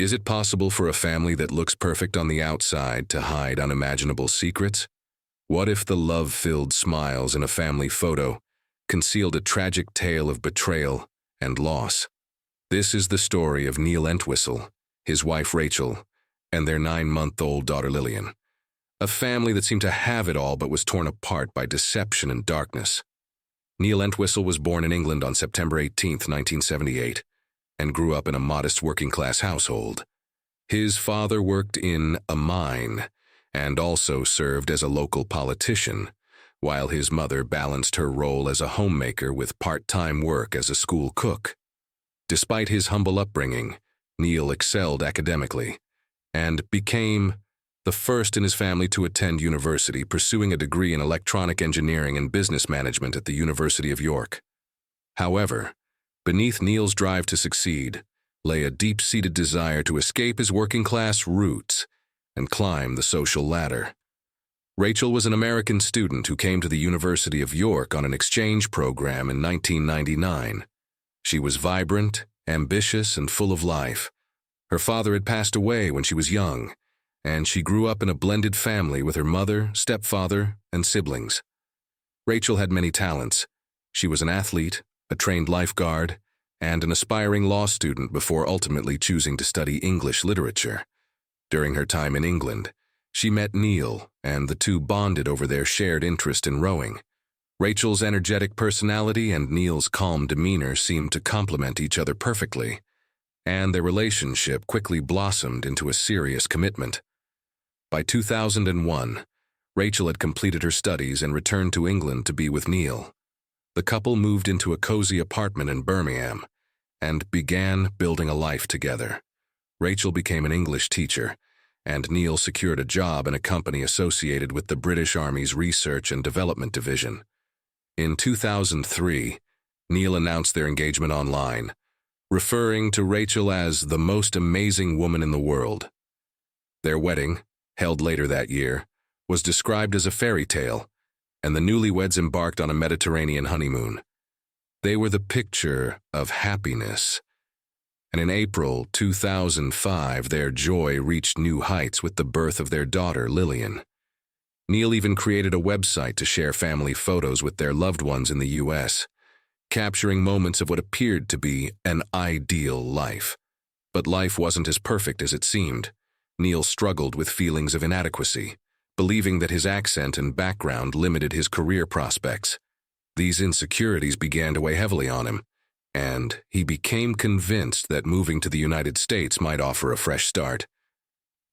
Is it possible for a family that looks perfect on the outside to hide unimaginable secrets? What if the love-filled smiles in a family photo concealed a tragic tale of betrayal and loss? This is the story of Neil Entwistle, his wife Rachel, and their 9-month-old daughter Lillian. A family that seemed to have it all but was torn apart by deception and darkness. Neil Entwistle was born in England on September 18, 1978, and grew up in a modest working-class household. His father worked in a mine and also served as a local politician, while his mother balanced her role as a homemaker with part-time work as a school cook. Despite his humble upbringing, Neil excelled academically and became the first in his family to attend university, pursuing a degree in electronic engineering and business management at the University of York. However, beneath Neil's drive to succeed lay a deep-seated desire to escape his working-class roots and climb the social ladder. Rachel was an American student who came to the University of York on an exchange program in 1999. She was vibrant, ambitious, and full of life. Her father had passed away when she was young, and she grew up in a blended family with her mother, stepfather, and siblings. Rachel had many talents. She was an athlete, a trained lifeguard, and an aspiring law student before ultimately choosing to study English literature. During her time in England, she met Neil, and the two bonded over their shared interest in rowing. Rachel's energetic personality and Neil's calm demeanor seemed to complement each other perfectly, and their relationship quickly blossomed into a serious commitment. By 2001, Rachel had completed her studies and returned to England to be with Neil. The couple moved into a cozy apartment in Birmingham and began building a life together. Rachel became an English teacher, and Neil secured a job in a company associated with the British Army's Research and Development Division. In 2003, Neil announced their engagement online, referring to Rachel as the most amazing woman in the world. Their wedding, held later that year, was described as a fairy tale, and the newlyweds embarked on a Mediterranean honeymoon. They were the picture of happiness, and in April 2005, their joy reached new heights with the birth of their daughter, Lillian. Neil even created a website to share family photos with their loved ones in the U.S., capturing moments of what appeared to be an ideal life. But life wasn't as perfect as it seemed. Neil struggled with feelings of inadequacy, believing that his accent and background limited his career prospects. These insecurities began to weigh heavily on him, and he became convinced that moving to the United States might offer a fresh start.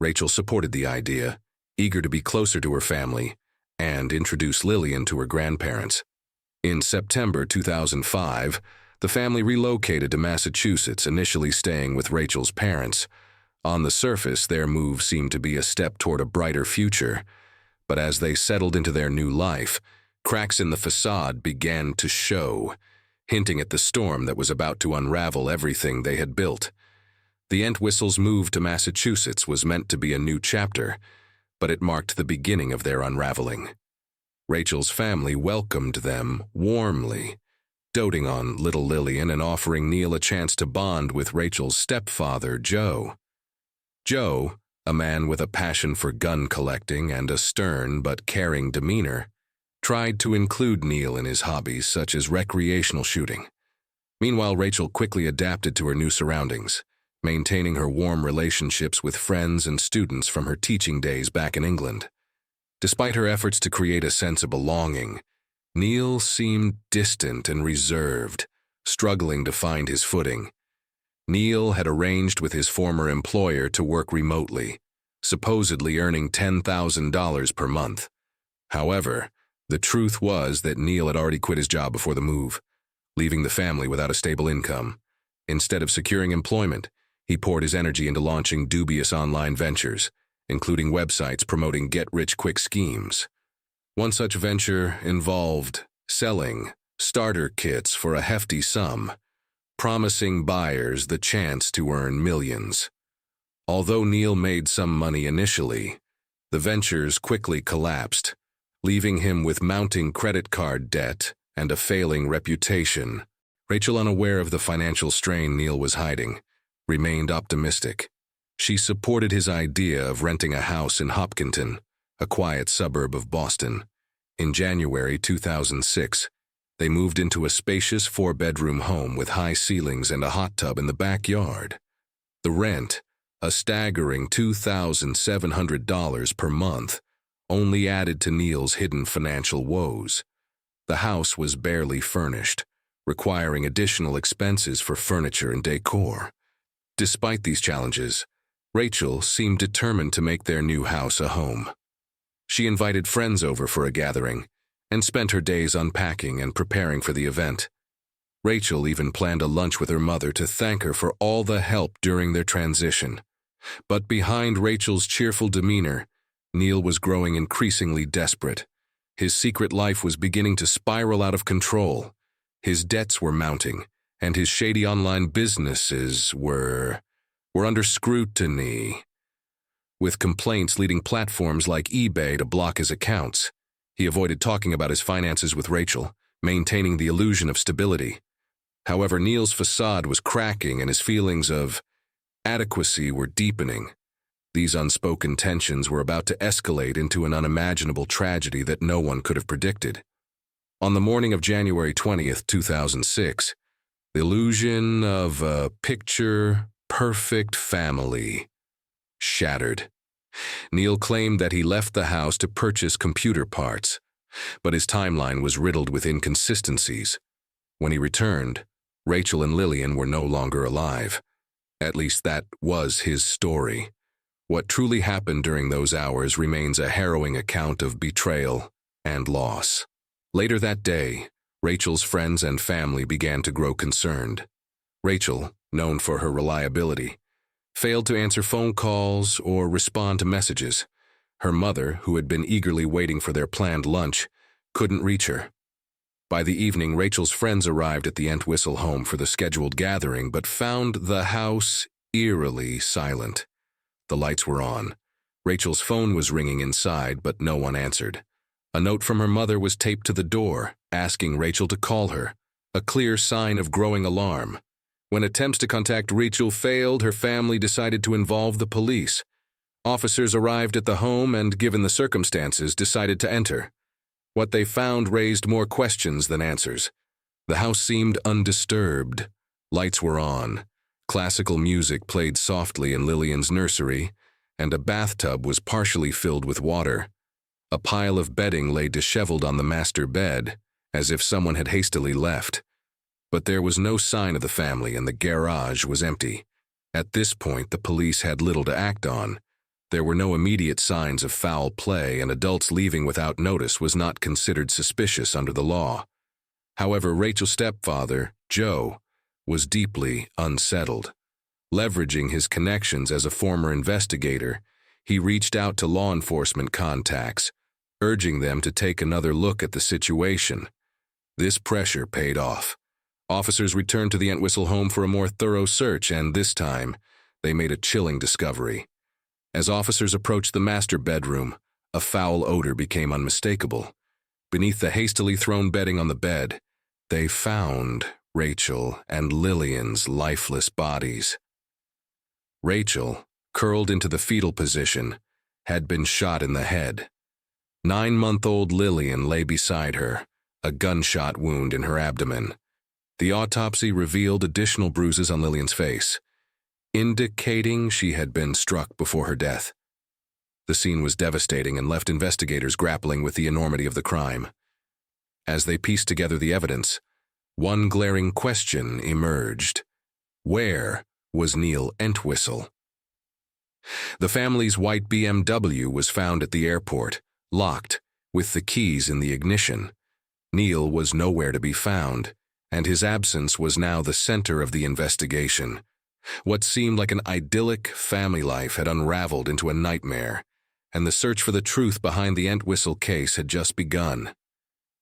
Rachel supported the idea, eager to be closer to her family and introduce Lillian to her grandparents. In September 2005, the family relocated to Massachusetts, initially staying with Rachel's parents. On the surface, their move seemed to be a step toward a brighter future, but as they settled into their new life, cracks in the facade began to show, hinting at the storm that was about to unravel everything they had built. The Entwistles' move to Massachusetts was meant to be a new chapter, but it marked the beginning of their unraveling. Rachel's family welcomed them warmly, doting on little Lillian and offering Neil a chance to bond with Rachel's stepfather, Joe. Joe, a man with a passion for gun collecting and a stern but caring demeanor, tried to include Neil in his hobbies such as recreational shooting. Meanwhile, Rachel quickly adapted to her new surroundings, maintaining her warm relationships with friends and students from her teaching days back in England. Despite her efforts to create a sense of belonging, Neil seemed distant and reserved, struggling to find his footing. Neil had arranged with his former employer to work remotely, supposedly earning $10,000 per month. However, the truth was that Neil had already quit his job before the move, leaving the family without a stable income. Instead of securing employment, he poured his energy into launching dubious online ventures, including websites promoting get-rich-quick schemes. One such venture involved selling starter kits for a hefty sum, promising buyers the chance to earn millions. Although Neil made some money initially, the ventures quickly collapsed, leaving him with mounting credit card debt and a failing reputation. Rachel, unaware of the financial strain Neil was hiding, remained optimistic. She supported his idea of renting a house in Hopkinton, a quiet suburb of Boston. In January 2006, they moved into a spacious 4-bedroom home with high ceilings and a hot tub in the backyard. The rent, a staggering $2,700 per month, only added to Neil's hidden financial woes. The house was barely furnished, requiring additional expenses for furniture and decor. Despite these challenges, Rachel seemed determined to make their new house a home. She invited friends over for a gathering and spent her days unpacking and preparing for the event. Rachel even planned a lunch with her mother to thank her for all the help during their transition. But behind Rachel's cheerful demeanor, Neil was growing increasingly desperate. His secret life was beginning to spiral out of control. His debts were mounting, and his shady online businesses were under scrutiny. With complaints leading platforms like eBay to block his accounts, he avoided talking about his finances with Rachel, maintaining the illusion of stability. However, Neil's facade was cracking and his feelings of adequacy were deepening. These unspoken tensions were about to escalate into an unimaginable tragedy that no one could have predicted. On the morning of January 20th, 2006, the illusion of a picture-perfect family shattered. Neil claimed that he left the house to purchase computer parts, but his timeline was riddled with inconsistencies. When he returned, Rachel and Lillian were no longer alive. At least that was his story. What truly happened during those hours remains a harrowing account of betrayal and loss. Later that day, Rachel's friends and family began to grow concerned. Rachel, known for her reliability, failed to answer phone calls or respond to messages. Her mother, who had been eagerly waiting for their planned lunch, couldn't reach her. By the evening, Rachel's friends arrived at the Entwistle home for the scheduled gathering, but found the house eerily silent. The lights were on. Rachel's phone was ringing inside, but no one answered. A note from her mother was taped to the door, asking Rachel to call her, a clear sign of growing alarm. When attempts to contact Rachel failed, her family decided to involve the police. Officers arrived at the home and, given the circumstances, decided to enter. What they found raised more questions than answers. The house seemed undisturbed. Lights were on. Classical music played softly in Lillian's nursery, and a bathtub was partially filled with water. A pile of bedding lay disheveled on the master bed, as if someone had hastily left. But there was no sign of the family, and the garage was empty. At this point, the police had little to act on. There were no immediate signs of foul play, and adults leaving without notice was not considered suspicious under the law. However, Rachel's stepfather, Joe, was deeply unsettled. Leveraging his connections as a former investigator, he reached out to law enforcement contacts, urging them to take another look at the situation. This pressure paid off. Officers returned to the Entwistle home for a more thorough search, and this time, they made a chilling discovery. As officers approached the master bedroom, a foul odor became unmistakable. Beneath the hastily thrown bedding on the bed, they found Rachel and Lillian's lifeless bodies. Rachel, curled into the fetal position, had been shot in the head. 9-month-old Lillian lay beside her, a gunshot wound in her abdomen. The autopsy revealed additional bruises on Lillian's face, indicating she had been struck before her death. The scene was devastating and left investigators grappling with the enormity of the crime. As they pieced together the evidence, one glaring question emerged. Where was Neil Entwistle? The family's white BMW was found at the airport, locked, with the keys in the ignition. Neil was nowhere to be found, and his absence was now the center of the investigation. What seemed like an idyllic family life had unraveled into a nightmare, and the search for the truth behind the Entwistle case had just begun.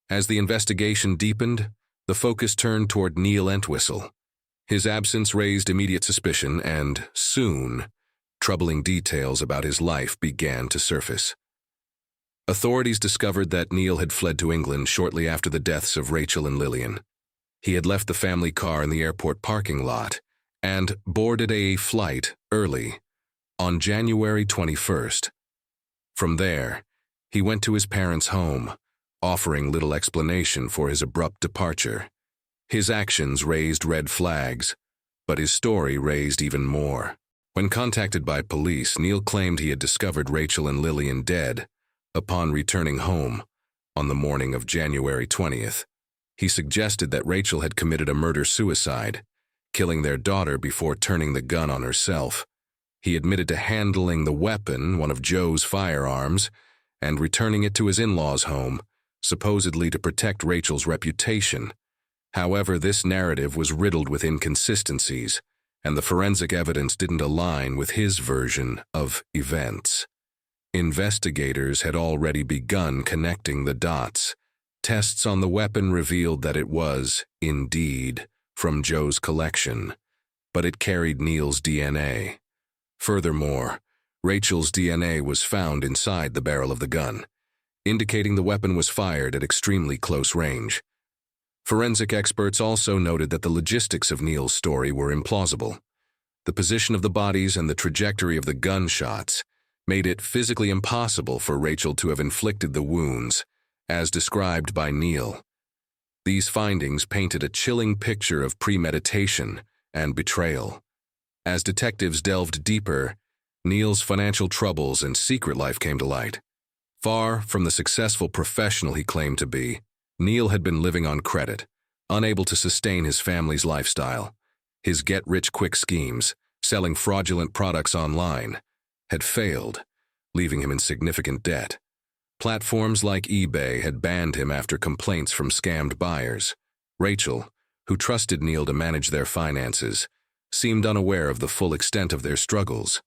As the investigation deepened, the focus turned toward Neil Entwistle. His absence raised immediate suspicion, and soon, troubling details about his life began to surface. Authorities discovered that Neil had fled to England shortly after the deaths of Rachel and Lillian. He had left the family car in the airport parking lot and boarded a flight early. on January 21st. From there, he went to his parents' home, offering little explanation for his abrupt departure. His actions raised red flags, but his story raised even more. When contacted by police, Neil claimed he had discovered Rachel and Lillian dead upon returning home on the morning of January 20th. He suggested that Rachel had committed a murder-suicide, killing their daughter before turning the gun on herself. He admitted to handling the weapon, one of Joe's firearms, and returning it to his in-laws' home, supposedly to protect Rachel's reputation. However, this narrative was riddled with inconsistencies, and the forensic evidence didn't align with his version of events. Investigators had already begun connecting the dots. Tests on the weapon revealed that it was, indeed, from Joe's collection, but it carried Neil's DNA. Furthermore, Rachel's DNA was found inside the barrel of the gun, indicating the weapon was fired at extremely close range. Forensic experts also noted that the logistics of Neil's story were implausible. The position of the bodies and the trajectory of the gunshots made it physically impossible for Rachel to have inflicted the wounds, as described by Neil. These findings painted a chilling picture of premeditation and betrayal. As detectives delved deeper, Neil's financial troubles and secret life came to light. Far from the successful professional he claimed to be, Neil had been living on credit, unable to sustain his family's lifestyle. His get-rich-quick schemes, selling fraudulent products online, had failed, leaving him in significant debt. Platforms like eBay had banned him after complaints from scammed buyers. Rachel, who trusted Neil to manage their finances, seemed unaware of the full extent of their struggles.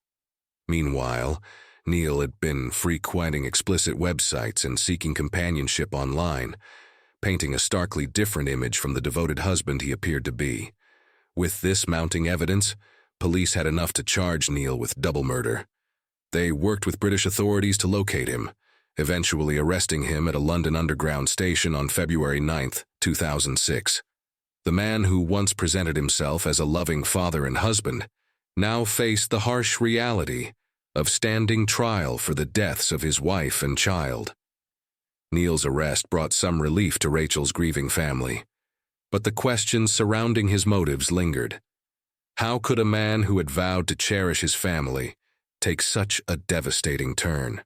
Meanwhile, Neil had been frequenting explicit websites and seeking companionship online, painting a starkly different image from the devoted husband he appeared to be. With this mounting evidence, police had enough to charge Neil with double murder. They worked with British authorities to locate him, eventually arresting him at a London Underground station on February 9, 2006. The man who once presented himself as a loving father and husband now faced the harsh reality of standing trial for the deaths of his wife and child. Neil's arrest brought some relief to Rachel's grieving family, but the questions surrounding his motives lingered. How could a man who had vowed to cherish his family take such a devastating turn?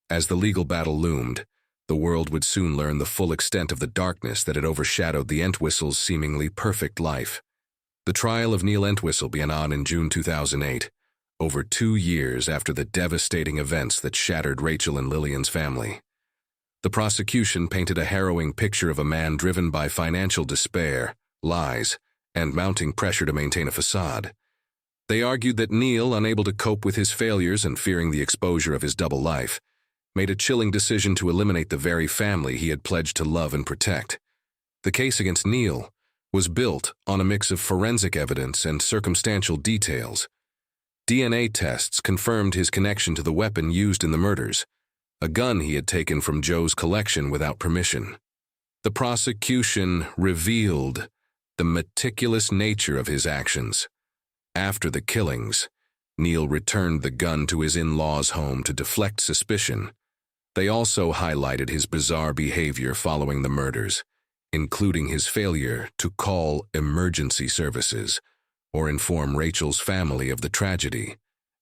As the legal battle loomed, the world would soon learn the full extent of the darkness that had overshadowed the Entwistle's seemingly perfect life. The trial of Neil Entwistle began on in June 2008, over 2 years after the devastating events that shattered Rachel and Lillian's family. The prosecution painted a harrowing picture of a man driven by financial despair, lies, and mounting pressure to maintain a facade. They argued that Neil, unable to cope with his failures and fearing the exposure of his double life, made a chilling decision to eliminate the very family he had pledged to love and protect. The case against Neil was built on a mix of forensic evidence and circumstantial details. DNA tests confirmed his connection to the weapon used in the murders, a gun he had taken from Joe's collection without permission. The prosecution revealed the meticulous nature of his actions. After the killings, Neil returned the gun to his in-laws' home to deflect suspicion. They also highlighted his bizarre behavior following the murders, including his failure to call emergency services or inform Rachel's family of the tragedy.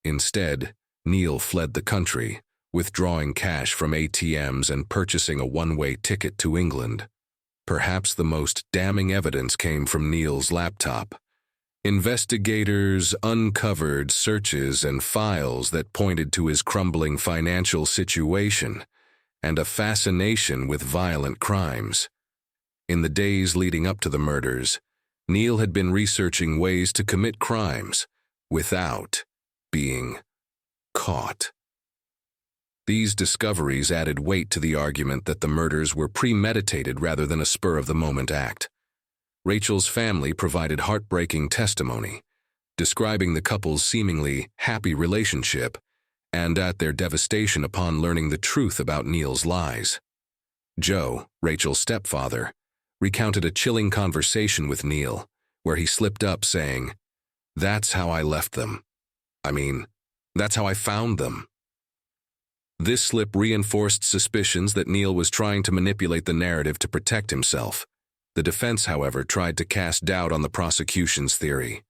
Instead, Neil fled the country, withdrawing cash from ATMs and purchasing a one-way ticket to England. Perhaps the most damning evidence came from Neil's laptop. Investigators uncovered searches and files that pointed to his crumbling financial situation and a fascination with violent crimes. In the days leading up to the murders, Neil had been researching ways to commit crimes without being caught. These discoveries added weight to the argument that the murders were premeditated rather than a spur-of-the-moment act. Rachel's family provided heartbreaking testimony, describing the couple's seemingly happy relationship and at their devastation upon learning the truth about Neil's lies. Joe, Rachel's stepfather, recounted a chilling conversation with Neil, where he slipped up saying, "That's how I left them. I mean, That's how I found them. This slip reinforced suspicions that Neil was trying to manipulate the narrative to protect himself. The defense, however, tried to cast doubt on the prosecution's theory.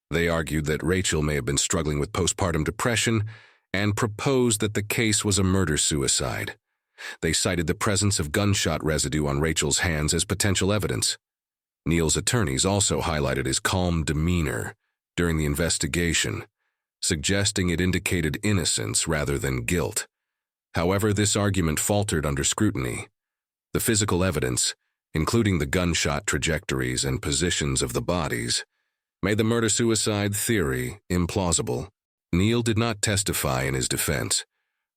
They argued that Rachel may have been struggling with postpartum depression and proposed that the case was a murder-suicide. They cited the presence of gunshot residue on Rachel's hands as potential evidence. Neil's attorneys also highlighted his calm demeanor during the investigation, suggesting it indicated innocence rather than guilt. However, this argument faltered under scrutiny. The physical evidence, including the gunshot trajectories and positions of the bodies, made the murder-suicide theory implausible. Neil did not testify in his defense,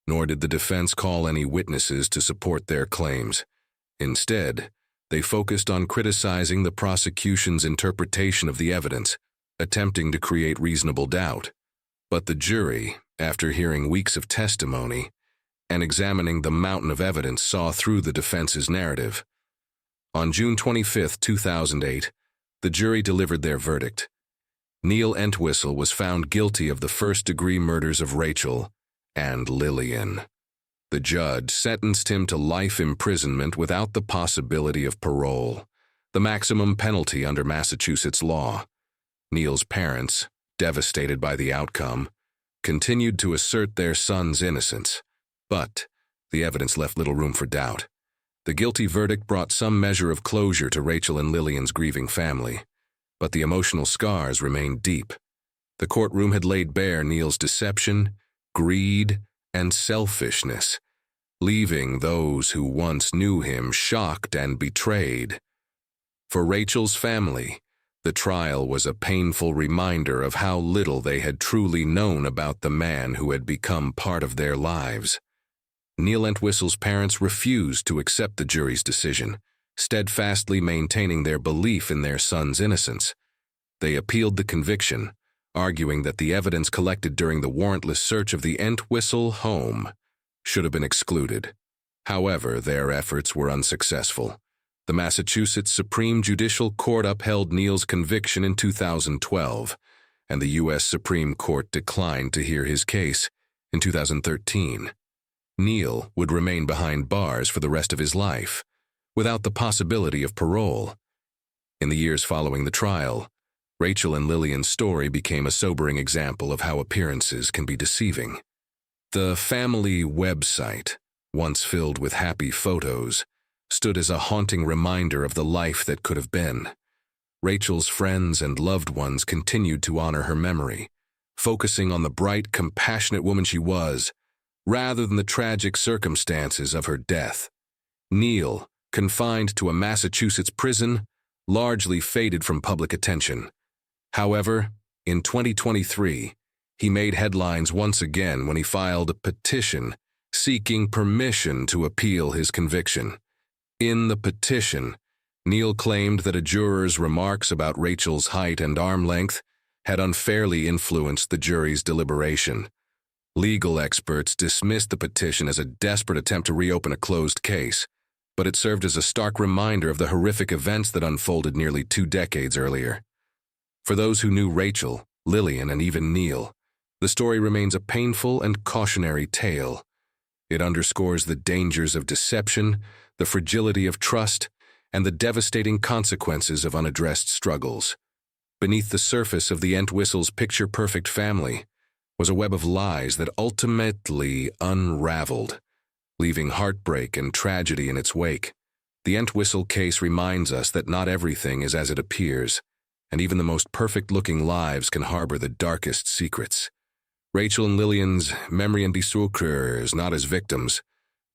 nor did the defense call any witnesses to support their claims. Instead, they focused on criticizing the prosecution's interpretation of the evidence, attempting to create reasonable doubt. But the jury, after hearing weeks of testimony and examining the mountain of evidence, saw through the defense's narrative. On June 25, 2008, the jury delivered their verdict. Neil Entwistle was found guilty of the first-degree murders of Rachel and Lillian. The judge sentenced him to life imprisonment without the possibility of parole, the maximum penalty under Massachusetts law. Neil's parents, devastated by the outcome, continued to assert their son's innocence, but the evidence left little room for doubt. The guilty verdict brought some measure of closure to Rachel and Lillian's grieving family, but the emotional scars remained deep. The courtroom had laid bare Neil's deception, greed, and selfishness, leaving those who once knew him shocked and betrayed. For Rachel's family, the trial was a painful reminder of how little they had truly known about the man who had become part of their lives. Neil Entwistle's parents refused to accept the jury's decision, steadfastly maintaining their belief in their son's innocence. They appealed the conviction, arguing that the evidence collected during the warrantless search of the Entwistle home should have been excluded. However, their efforts were unsuccessful. The Massachusetts Supreme Judicial Court upheld Neil's conviction in 2012, and the U.S. Supreme Court declined to hear his case in 2013. Neil would remain behind bars for the rest of his life, without the possibility of parole. In the years following the trial, Rachel and Lillian's story became a sobering example of how appearances can be deceiving. The family website, once filled with happy photos, stood as a haunting reminder of the life that could have been. Rachel's friends and loved ones continued to honor her memory, focusing on the bright, compassionate woman she was, rather than the tragic circumstances of her death. Neil, confined to a Massachusetts prison, largely faded from public attention. However, in 2023, he made headlines once again when he filed a petition seeking permission to appeal his conviction. In the petition, Neil claimed that a juror's remarks about Rachel's height and arm length had unfairly influenced the jury's deliberation. Legal experts dismissed the petition as a desperate attempt to reopen a closed case, but it served as a stark reminder of the horrific events that unfolded nearly 2 decades earlier. For those who knew Rachel, Lillian, and even Neil, the story remains a painful and cautionary tale. It underscores the dangers of deception, the fragility of trust, and the devastating consequences of unaddressed struggles. Beneath the surface of the Entwistle's picture-perfect family was a web of lies that ultimately unraveled, leaving heartbreak and tragedy in its wake. The Entwistle case reminds us that not everything is as it appears, and even the most perfect-looking lives can harbor the darkest secrets. Rachel and Lillian's memory and discours not as victims,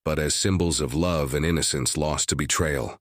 but as symbols of love and innocence lost to betrayal.